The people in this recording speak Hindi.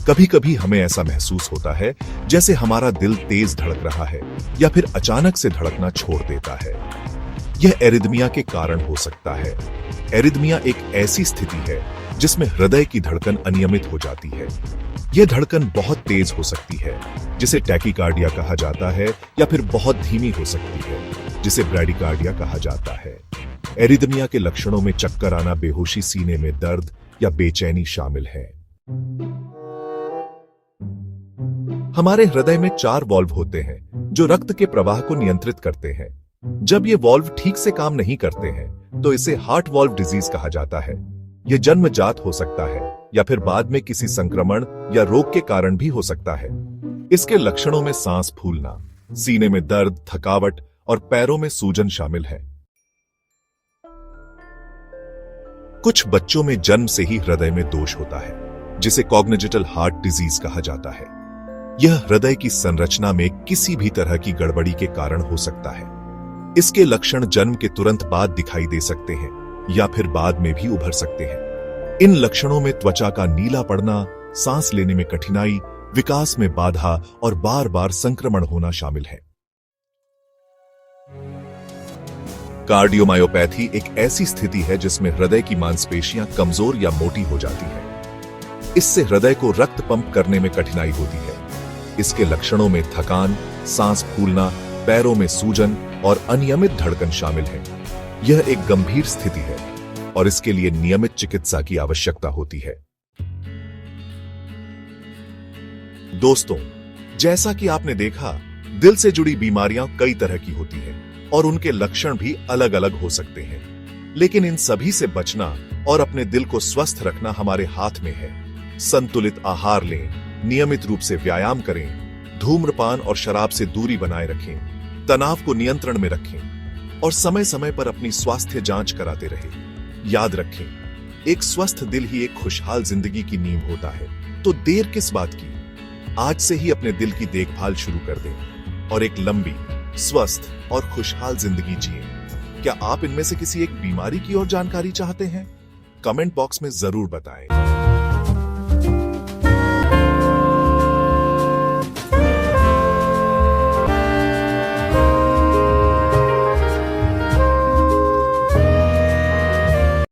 कभी कभी हमें ऐसा महसूस होता है जैसे हमारा दिल तेज धड़क रहा है या फिर अचानक से धड़कना छोड़ देता है। यह एरिदमिया के कारण हो सकता है। एरिदमिया एक ऐसी स्थिति है जिसमें हृदय की धड़कन अनियमित हो जाती है। यह धड़कन बहुत तेज हो सकती है, जिसे टैकीकार्डिया कहा जाता है, या फिर बहुत धीमी हो सकती है, जिसे ब्रैडीकार्डिया कहा जाता है। एरिदमिया के लक्षणों में चक्कर आना, बेहोशी, सीने में दर्द या बेचैनी शामिल है। हमारे हृदय में 4 वॉल्व होते हैं जो रक्त के प्रवाह को नियंत्रित करते हैं। जब ये वॉल्व ठीक से काम नहीं करते हैं तो इसे हार्ट वॉल्व डिजीज कहा जाता है। यह जन्मजात हो सकता है या फिर बाद में किसी संक्रमण या रोग के कारण भी हो सकता है। इसके लक्षणों में सांस फूलना, सीने में दर्द, थकावट और पैरों में सूजन शामिल है। कुछ बच्चों में जन्म से ही हृदय में दोष होता है, जिसे कॉग्निजिटल हार्ट डिजीज कहा जाता है। यह हृदय की संरचना में किसी भी तरह की गड़बड़ी के कारण हो सकता है। इसके लक्षण जन्म के तुरंत बाद दिखाई दे सकते हैं या फिर बाद में भी उभर सकते हैं। इन लक्षणों में त्वचा का नीला पड़ना, सांस लेने में कठिनाई, विकास में बाधा और बार बार संक्रमण होना शामिल है। कार्डियोमायोपैथी एक ऐसी स्थिति है जिसमें हृदय की मांसपेशियां कमजोर या मोटी हो जाती हैं। इससे हृदय को रक्त पंप करने में कठिनाई होती है। इसके लक्षणों में थकान, सांस फूलना, पैरों में सूजन और अनियमित धड़कन शामिल है। यह एक गंभीर स्थिति है और इसके लिए नियमित चिकित्सा की आवश्यकता होती है। दोस्तों, जैसा कि आपने देखा, दिल से जुड़ी बीमारियां कई तरह की होती हैं और उनके लक्षण भी अलग अलग हो सकते हैं। लेकिन इन सभी से बचना और अपने दिल को स्वस्थ रखना हमारे हाथ में है। संतुलित आहार लें, नियमित रूप से व्यायाम करें, धूम्रपान और शराब से दूरी बनाए रखें, तनाव को नियंत्रण में रखें और समय समय पर अपनी स्वास्थ्य जांच कराते रहें। याद रखें, एक स्वस्थ दिल ही एक खुशहाल जिंदगी की नींव होता है। तो देर किस बात की, आज से ही अपने दिल की देखभाल शुरू कर दें और एक लंबी, स्वस्थ और खुशहाल जिंदगी जिएं। क्या आप इनमें से किसी एक बीमारी की और जानकारी चाहते हैं? कमेंट बॉक्स में जरूर बताएं।